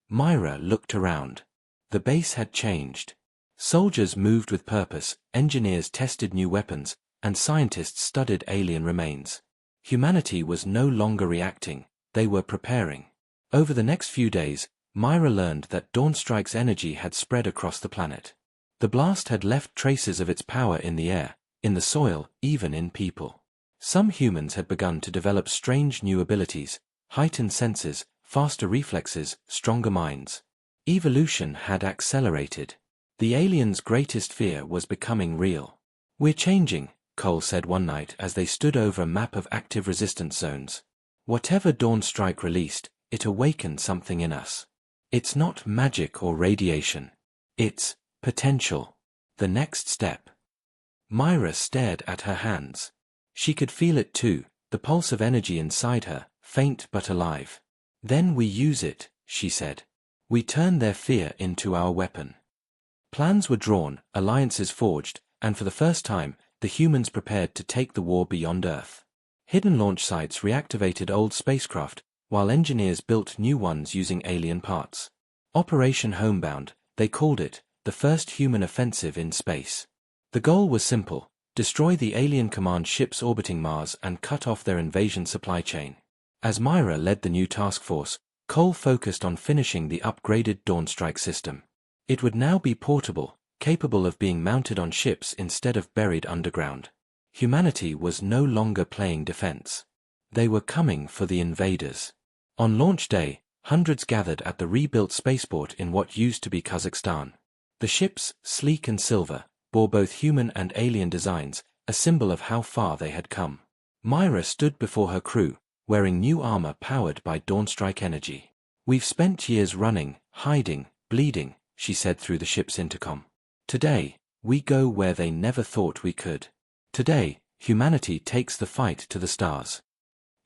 Myra looked around. The base had changed. Soldiers moved with purpose, engineers tested new weapons, and scientists studied alien remains. Humanity was no longer reacting, they were preparing. Over the next few days, Myra learned that Dawnstrike's energy had spread across the planet. The blast had left traces of its power in the air, in the soil, even in people. Some humans had begun to develop strange new abilities, heightened senses, faster reflexes, stronger minds. Evolution had accelerated. The aliens' greatest fear was becoming real. "We're changing," Cole said one night as they stood over a map of active resistance zones. "Whatever Dawnstrike released, it awakened something in us. It's not magic or radiation. It's potential. The next step. Myra stared at her hands. She could feel it too, the pulse of energy inside her, faint but alive. Then we use it, she said. We turn their fear into our weapon. Plans were drawn, alliances forged, and for the first time, the humans prepared to take the war beyond Earth. Hidden launch sites reactivated old spacecraft, while engineers built new ones using alien parts. Operation Homebound, they called it, the first human offensive in space. The goal was simple: destroy the alien command ships orbiting Mars and cut off their invasion supply chain. As Myra led the new task force, Cole focused on finishing the upgraded Dawnstrike system. It would now be portable, capable of being mounted on ships instead of buried underground. Humanity was no longer playing defense. They were coming for the invaders. On launch day, hundreds gathered at the rebuilt spaceport in what used to be Kazakhstan. The ships, sleek and silver, bore both human and alien designs, a symbol of how far they had come. Myra stood before her crew, wearing new armor powered by Dawnstrike energy. "We've spent years running, hiding, bleeding," she said through the ship's intercom. "Today, we go where they never thought we could. Today, humanity takes the fight to the stars."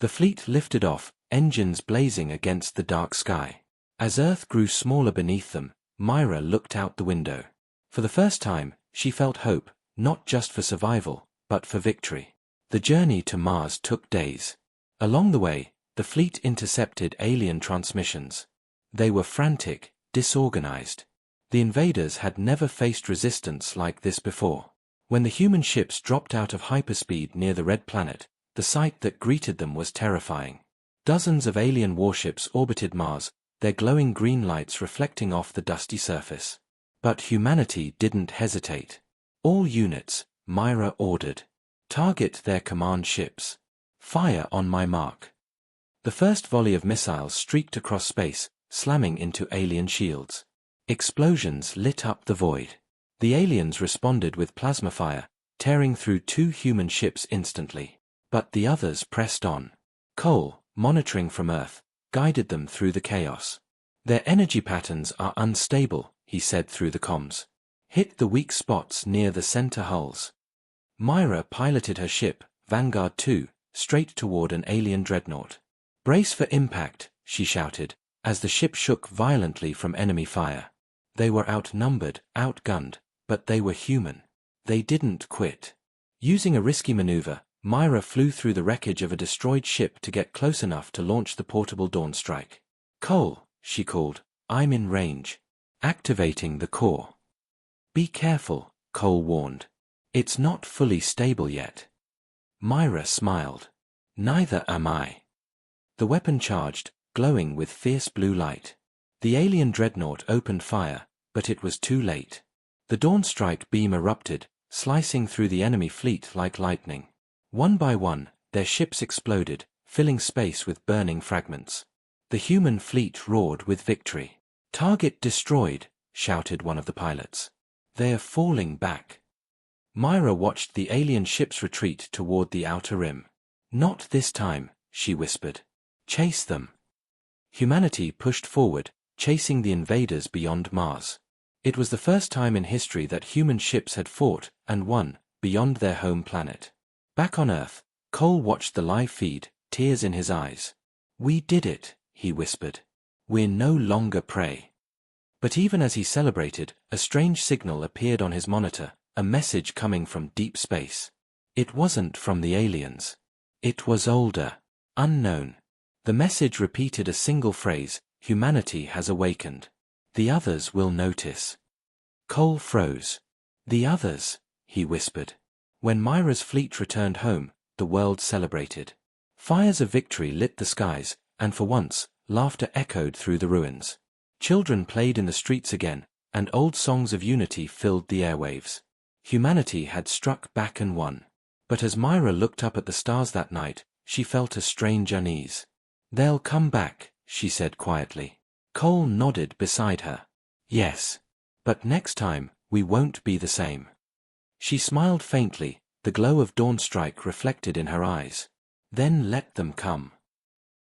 The fleet lifted off, engines blazing against the dark sky. As Earth grew smaller beneath them, Myra looked out the window. For the first time, she felt hope, not just for survival, but for victory. The journey to Mars took days. Along the way, the fleet intercepted alien transmissions. They were frantic, disorganized. The invaders had never faced resistance like this before. When the human ships dropped out of hyperspeed near the Red Planet, the sight that greeted them was terrifying. Dozens of alien warships orbited Mars, their glowing green lights reflecting off the dusty surface. But humanity didn't hesitate. "All units," Myra ordered. "Target their command ships. Fire on my mark." The first volley of missiles streaked across space, slamming into alien shields. Explosions lit up the void. The aliens responded with plasma fire, tearing through 2 human ships instantly. But the others pressed on. Cole, monitoring from Earth, guided them through the chaos. "Their energy patterns are unstable," he said through the comms. "Hit the weak spots near the center hulls." Myra piloted her ship, Vanguard 2, straight toward an alien dreadnought. "Brace for impact," she shouted, as the ship shook violently from enemy fire. They were outnumbered, outgunned, but they were human. They didn't quit. Using a risky maneuver, Myra flew through the wreckage of a destroyed ship to get close enough to launch the portable Dawnstrike. "Cole," she called, "I'm in range." Activating the core. "Be careful," Cole warned. "It's not fully stable yet." Myra smiled. "Neither am I." The weapon charged, glowing with fierce blue light. The alien dreadnought opened fire, but it was too late. The Dawnstrike beam erupted, slicing through the enemy fleet like lightning. One by one, their ships exploded, filling space with burning fragments. The human fleet roared with victory. "Target destroyed," shouted one of the pilots. "They're falling back." Myra watched the alien ships retreat toward the outer rim. "Not this time," she whispered. "Chase them." Humanity pushed forward, chasing the invaders beyond Mars. It was the first time in history that human ships had fought, and won, beyond their home planet. Back on Earth, Cole watched the live feed, tears in his eyes. "We did it," he whispered. "We're no longer prey." But even as he celebrated, a strange signal appeared on his monitor, a message coming from deep space. It wasn't from the aliens. It was older, unknown. The message repeated a single phrase: "Humanity has awakened. The others will notice." Cole froze. "The others," he whispered. When Myra's fleet returned home, the world celebrated. Fires of victory lit the skies, and for once, laughter echoed through the ruins. Children played in the streets again, and old songs of unity filled the airwaves. Humanity had struck back and won. But as Myra looked up at the stars that night, she felt a strange unease. "They'll come back," she said quietly. Cole nodded beside her. "Yes. But next time, we won't be the same." She smiled faintly, the glow of Dawnstrike reflected in her eyes. "Then let them come."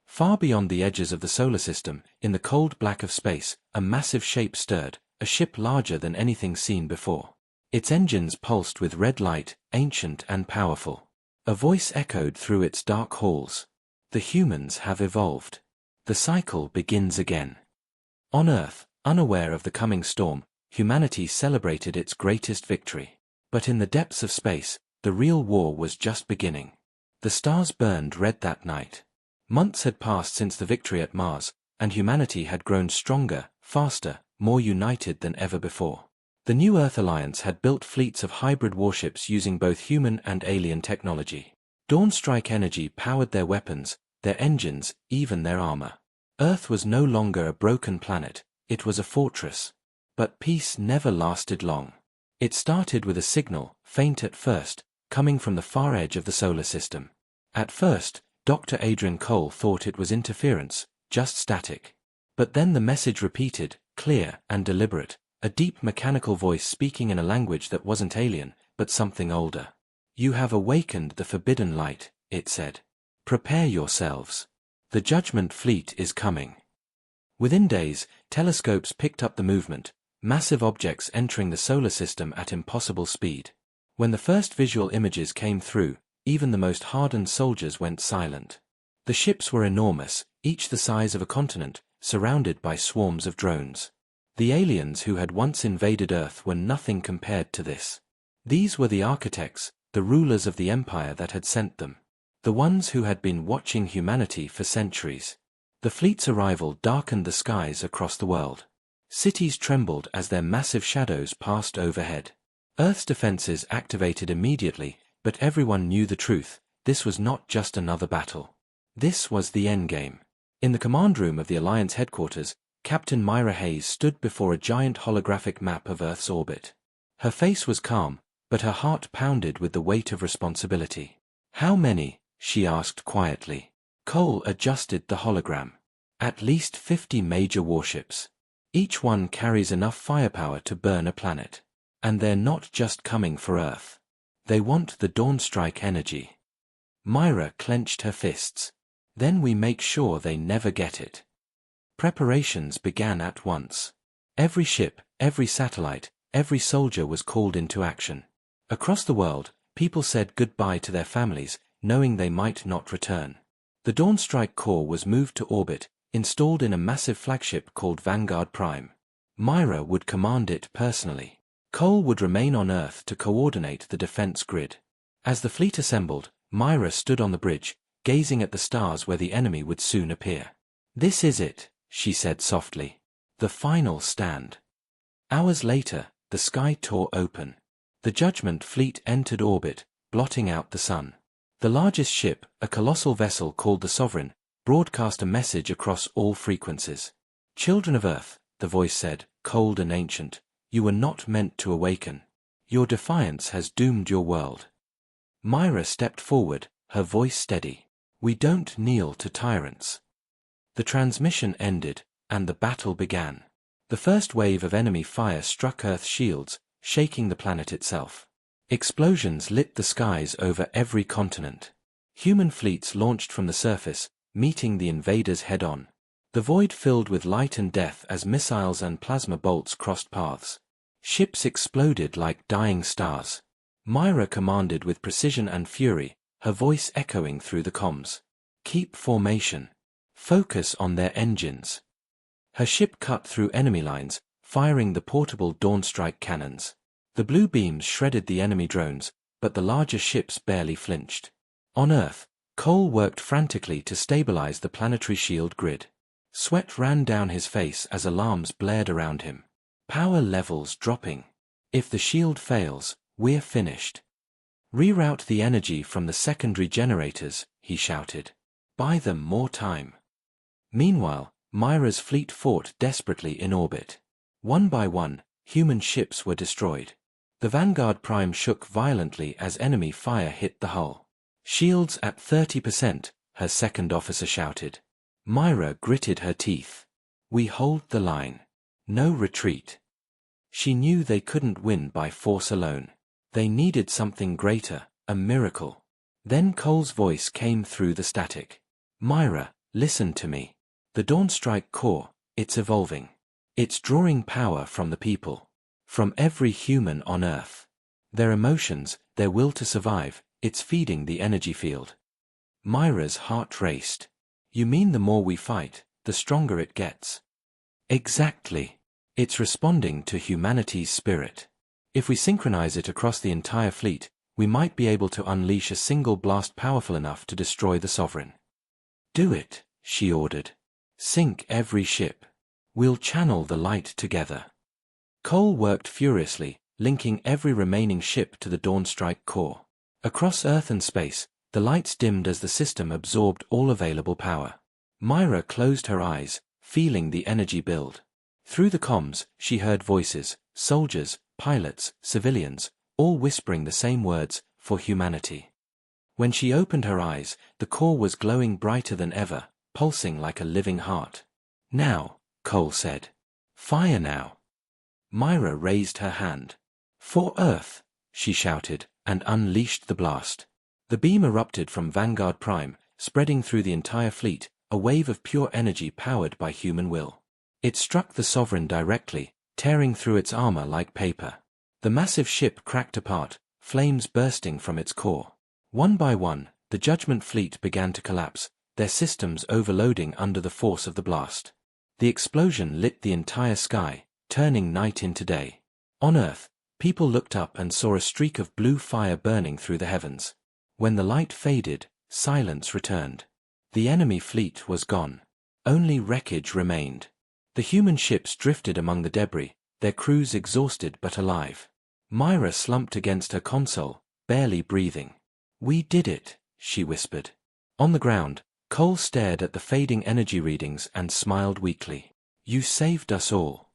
Far beyond the edges of the solar system, in the cold black of space, a massive shape stirred, a ship larger than anything seen before. Its engines pulsed with red light, ancient and powerful. A voice echoed through its dark halls. The humans have evolved. The cycle begins again. On Earth, unaware of the coming storm, humanity celebrated its greatest victory. But in the depths of space, the real war was just beginning. The stars burned red that night. Months had passed since the victory at Mars, and humanity had grown stronger, faster, more united than ever before. The New Earth Alliance had built fleets of hybrid warships using both human and alien technology. Dawnstrike energy powered their weapons, their engines, even their armor. Earth was no longer a broken planet, it was a fortress. But peace never lasted long. It started with a signal, faint at first, coming from the far edge of the solar system. At first, Dr. Adrian Cole thought it was interference, just static. But then the message repeated, clear and deliberate, a deep mechanical voice speaking in a language that wasn't alien, but something older. "You have awakened the forbidden light," it said. "Prepare yourselves. The Judgment Fleet is coming." Within days, telescopes picked up the movement, massive objects entering the solar system at impossible speed. When the first visual images came through, even the most hardened soldiers went silent. The ships were enormous, each the size of a continent, surrounded by swarms of drones. The aliens who had once invaded Earth were nothing compared to this. These were the architects, the rulers of the empire that had sent them. The ones who had been watching humanity for centuries. The fleet's arrival darkened the skies across the world. Cities trembled as their massive shadows passed overhead. Earth's defenses activated immediately, but everyone knew the truth. This was not just another battle. This was the endgame. In the command room of the Alliance headquarters, Captain Myra Hayes stood before a giant holographic map of Earth's orbit. Her face was calm, but her heart pounded with the weight of responsibility. "How many?" she asked quietly. Cole adjusted the hologram. "At least 50 major warships. Each one carries enough firepower to burn a planet. And they're not just coming for Earth. They want the Dawnstrike energy." Myra clenched her fists. "Then we make sure they never get it." Preparations began at once. Every ship, every satellite, every soldier was called into action. Across the world, people said goodbye to their families, knowing they might not return. The Dawnstrike core was moved to orbit, installed in a massive flagship called Vanguard Prime. Myra would command it personally. Cole would remain on Earth to coordinate the defense grid. As the fleet assembled, Myra stood on the bridge, gazing at the stars where the enemy would soon appear. "This is it," she said softly. "The final stand." Hours later, the sky tore open. The Judgment Fleet entered orbit, blotting out the sun. The largest ship, a colossal vessel called the Sovereign, broadcast a message across all frequencies. "Children of Earth," the voice said, cold and ancient, "you were not meant to awaken. Your defiance has doomed your world." Myra stepped forward, her voice steady. "We don't kneel to tyrants." The transmission ended, and the battle began. The first wave of enemy fire struck Earth's shields, shaking the planet itself. Explosions lit the skies over every continent. Human fleets launched from the surface, meeting the invaders head-on. The void filled with light and death as missiles and plasma bolts crossed paths. Ships exploded like dying stars. Myra commanded with precision and fury, her voice echoing through the comms. "Keep formation. Focus on their engines." Her ship cut through enemy lines, firing the portable Dawnstrike cannons. The blue beams shredded the enemy drones, but the larger ships barely flinched. On Earth, Cole worked frantically to stabilize the planetary shield grid. Sweat ran down his face as alarms blared around him. "Power levels dropping. If the shield fails, we're finished." "Reroute the energy from the secondary generators," he shouted. "Buy them more time." Meanwhile, Myra's fleet fought desperately in orbit. One by one, human ships were destroyed. The Vanguard Prime shook violently as enemy fire hit the hull. "Shields at 30%, her second officer shouted. Myra gritted her teeth. "We hold the line. No retreat." She knew they couldn't win by force alone. They needed something greater, a miracle. Then Cole's voice came through the static. "Myra, listen to me. The Dawnstrike core, it's evolving. It's drawing power from the people. From every human on Earth. Their emotions, their will to survive, it's feeding the energy field. Myra's heart raced. You mean the more we fight, the stronger it gets? Exactly. It's responding to humanity's spirit. If we synchronize it across the entire fleet, we might be able to unleash a single blast powerful enough to destroy the Sovereign. Do it, she ordered. Sink every ship. We'll channel the light together. Cole worked furiously, linking every remaining ship to the Dawnstrike core. Across Earth and space, the lights dimmed as the system absorbed all available power. Myra closed her eyes, feeling the energy build. Through the comms, she heard voices, soldiers, pilots, civilians, all whispering the same words, for humanity. When she opened her eyes, the core was glowing brighter than ever, pulsing like a living heart. Now, Cole said. Fire now. Myra raised her hand. For Earth, she shouted, and unleashed the blast. The beam erupted from Vanguard Prime, spreading through the entire fleet, a wave of pure energy powered by human will. It struck the Sovereign directly, tearing through its armor like paper. The massive ship cracked apart, flames bursting from its core. One by one, the Judgment Fleet began to collapse, their systems overloading under the force of the blast. The explosion lit the entire sky, turning night into day. On Earth, people looked up and saw a streak of blue fire burning through the heavens. When the light faded, silence returned. The enemy fleet was gone. Only wreckage remained. The human ships drifted among the debris, their crews exhausted but alive. Myra slumped against her console, barely breathing. We did it, she whispered. On the ground, Cole stared at the fading energy readings and smiled weakly. You saved us all.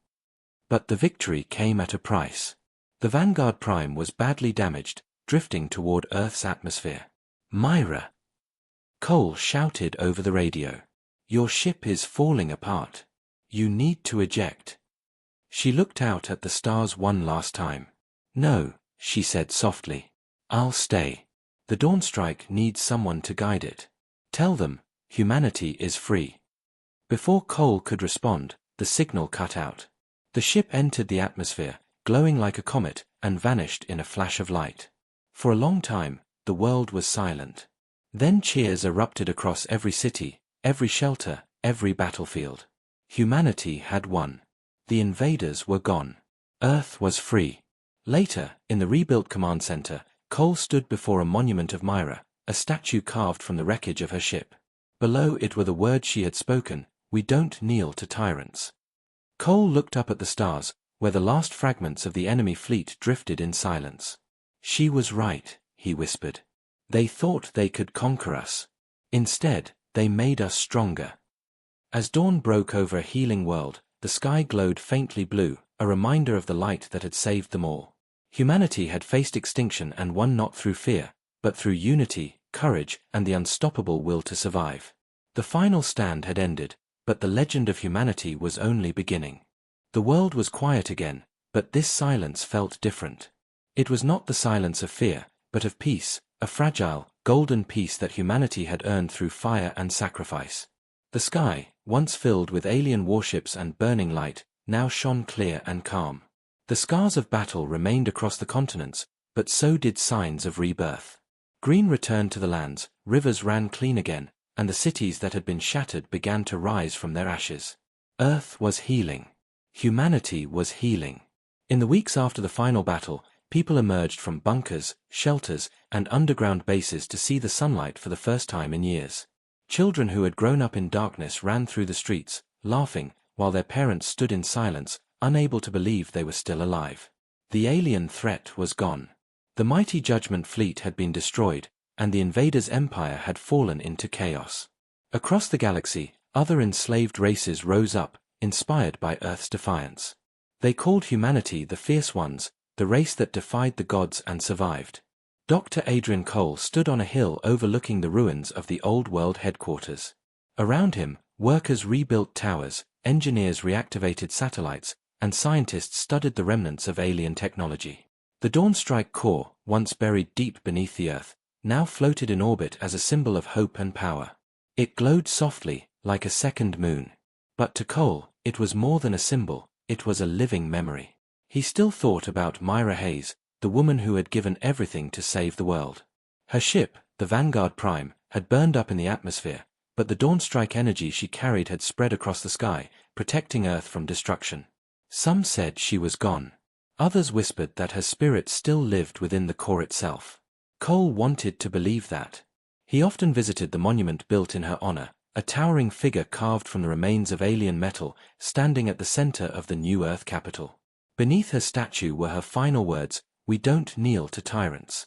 But the victory came at a price. The Vanguard Prime was badly damaged, drifting toward Earth's atmosphere. Myra! Cole shouted over the radio. Your ship is falling apart. You need to eject. She looked out at the stars one last time. No, she said softly. I'll stay. The Dawnstrike needs someone to guide it. Tell them, humanity is free. Before Cole could respond, the signal cut out. The ship entered the atmosphere, glowing like a comet, and vanished in a flash of light. For a long time, the world was silent. Then cheers erupted across every city, every shelter, every battlefield. Humanity had won. The invaders were gone. Earth was free. Later, in the rebuilt command center, Cole stood before a monument of Myra, a statue carved from the wreckage of her ship. Below it were the words she had spoken, "We don't kneel to tyrants." Cole looked up at the stars, where the last fragments of the enemy fleet drifted in silence. She was right, he whispered. They thought they could conquer us. Instead, they made us stronger. As dawn broke over a healing world, the sky glowed faintly blue, a reminder of the light that had saved them all. Humanity had faced extinction and won not through fear, but through unity, courage, and the unstoppable will to survive. The final stand had ended, but the legend of humanity was only beginning. The world was quiet again, but this silence felt different. It was not the silence of fear, but of peace, a fragile, golden peace that humanity had earned through fire and sacrifice. The sky, once filled with alien warships and burning light, now shone clear and calm. The scars of battle remained across the continents, but so did signs of rebirth. Green returned to the lands, rivers ran clean again, and the cities that had been shattered began to rise from their ashes. Earth was healing. Humanity was healing. In the weeks after the final battle, people emerged from bunkers, shelters, and underground bases to see the sunlight for the first time in years. Children who had grown up in darkness ran through the streets, laughing, while their parents stood in silence, unable to believe they were still alive. The alien threat was gone. The mighty Judgment Fleet had been destroyed, and the invaders' empire had fallen into chaos. Across the galaxy, other enslaved races rose up, inspired by Earth's defiance. They called humanity the Fierce Ones, the race that defied the gods and survived. Dr. Adrian Cole stood on a hill overlooking the ruins of the old world headquarters. Around him, workers rebuilt towers, engineers reactivated satellites, and scientists studied the remnants of alien technology. The Dawnstrike core, once buried deep beneath the Earth, now floated in orbit as a symbol of hope and power. It glowed softly, like a second moon. But to Cole, It was more than a symbol, it was a living memory. He still thought about Myra Hayes, the woman who had given everything to save the world. Her ship, the Vanguard Prime, had burned up in the atmosphere, but the Dawnstrike energy she carried had spread across the sky, protecting Earth from destruction. Some said she was gone. Others whispered that her spirit still lived within the core itself. Cole wanted to believe that. He often visited the monument built in her honor, a towering figure carved from the remains of alien metal, standing at the center of the new Earth capital. Beneath her statue were her final words, "We don't kneel to tyrants."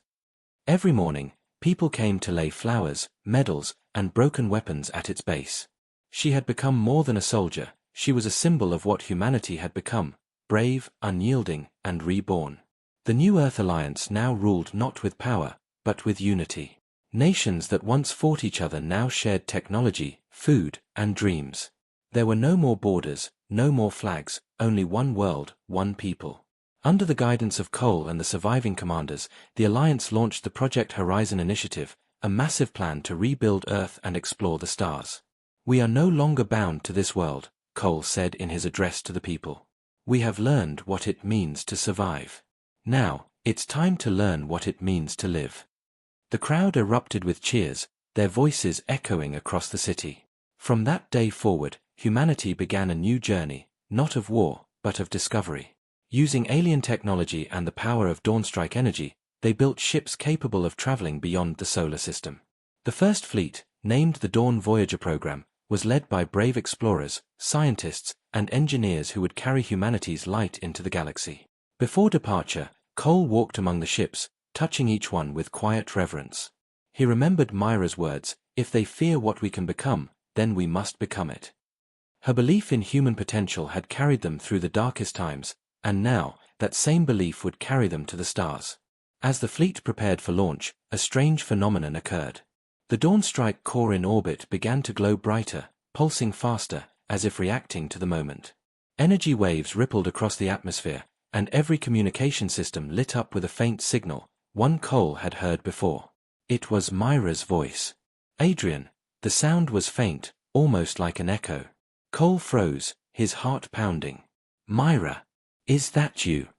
Every morning, people came to lay flowers, medals, and broken weapons at its base. She had become more than a soldier, she was a symbol of what humanity had become, brave, unyielding, and reborn. The New Earth Alliance now ruled not with power, but with unity. Nations that once fought each other now shared technology, food, and dreams. There were no more borders, no more flags, only one world, one people. Under the guidance of Cole and the surviving commanders, the Alliance launched the Project Horizon Initiative, a massive plan to rebuild Earth and explore the stars. "We are no longer bound to this world," Cole said in his address to the people. "We have learned what it means to survive. Now, it's time to learn what it means to live." The crowd erupted with cheers, their voices echoing across the city. From that day forward, humanity began a new journey, not of war, but of discovery. Using alien technology and the power of Dawnstrike energy, they built ships capable of traveling beyond the solar system. The first fleet, named the Dawn Voyager program, was led by brave explorers, scientists, and engineers who would carry humanity's light into the galaxy. Before departure, Cole walked among the ships, touching each one with quiet reverence. He remembered Myra's words, "If they fear what we can become, then we must become it." Her belief in human potential had carried them through the darkest times, and now, that same belief would carry them to the stars. As the fleet prepared for launch, a strange phenomenon occurred. The Dawnstrike core in orbit began to glow brighter, pulsing faster, as if reacting to the moment. Energy waves rippled across the atmosphere, and every communication system lit up with a faint signal, one Cole had heard before. It was Myra's voice. "Adrian." The sound was faint, almost like an echo. Cole froze, his heart pounding. "Myra, is that you?"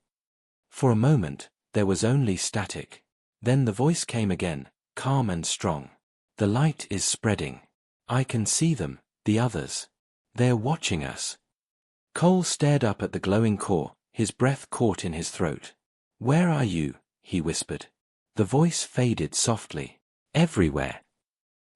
For a moment, there was only static. Then the voice came again, calm and strong. "The light is spreading. I can see them, the others. They're watching us." Cole stared up at the glowing core, his breath caught in his throat. "Where are you?" he whispered. The voice faded softly. "Everywhere."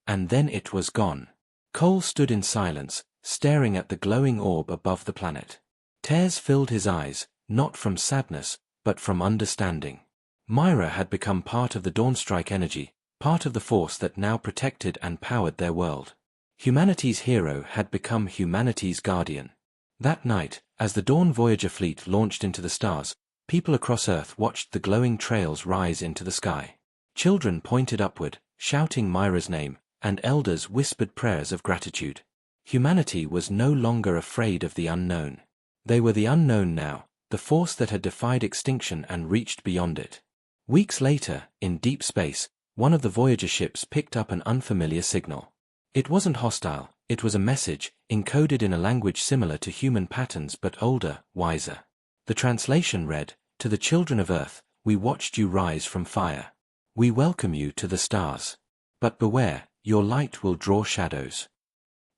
And then it was gone. Cole stood in silence, staring at the glowing orb above the planet. Tears filled his eyes, not from sadness, but from understanding. Myra had become part of the Dawnstrike energy, part of the force that now protected and powered their world. Humanity's hero had become humanity's guardian. That night, as the Dawn Voyager fleet launched into the stars, people across Earth watched the glowing trails rise into the sky. Children pointed upward, shouting Myra's name, and elders whispered prayers of gratitude. Humanity was no longer afraid of the unknown. They were the unknown now, the force that had defied extinction and reached beyond it. Weeks later, in deep space, one of the Voyager ships picked up an unfamiliar signal. It wasn't hostile, it was a message, encoded in a language similar to human patterns but older, wiser. The translation read, "To the children of Earth, we watched you rise from fire. We welcome you to the stars. But beware, your light will draw shadows."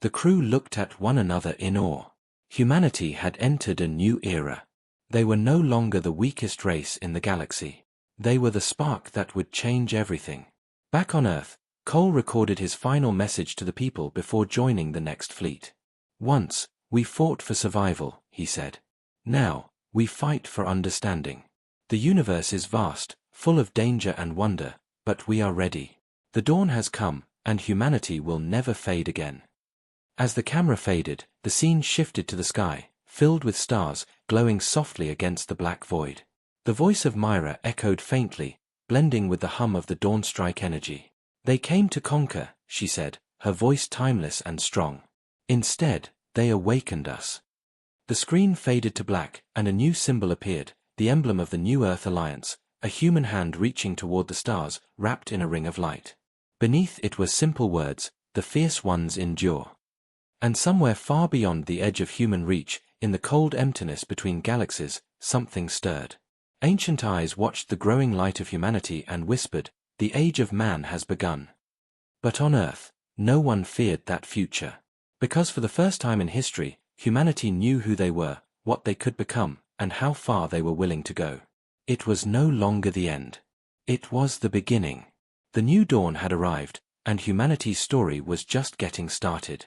The crew looked at one another in awe. Humanity had entered a new era. They were no longer the weakest race in the galaxy. They were the spark that would change everything. Back on Earth, Cole recorded his final message to the people before joining the next fleet. "Once, we fought for survival," he said. "Now, we fight for understanding. The universe is vast, full of danger and wonder, but we are ready. The dawn has come, and humanity will never fade again." As the camera faded, the scene shifted to the sky, filled with stars, glowing softly against the black void. The voice of Myra echoed faintly, blending with the hum of the Dawnstrike energy. "They came to conquer," she said, her voice timeless and strong. "Instead, they awakened us." The screen faded to black, and a new symbol appeared, the emblem of the New Earth Alliance, a human hand reaching toward the stars, wrapped in a ring of light. Beneath it were simple words, "The fierce ones endure." And somewhere far beyond the edge of human reach, in the cold emptiness between galaxies, something stirred. Ancient eyes watched the growing light of humanity and whispered, "The age of man has begun." But on Earth, no one feared that future. Because for the first time in history, humanity knew who they were, what they could become, and how far they were willing to go. It was no longer the end. It was the beginning. The new dawn had arrived, and humanity's story was just getting started.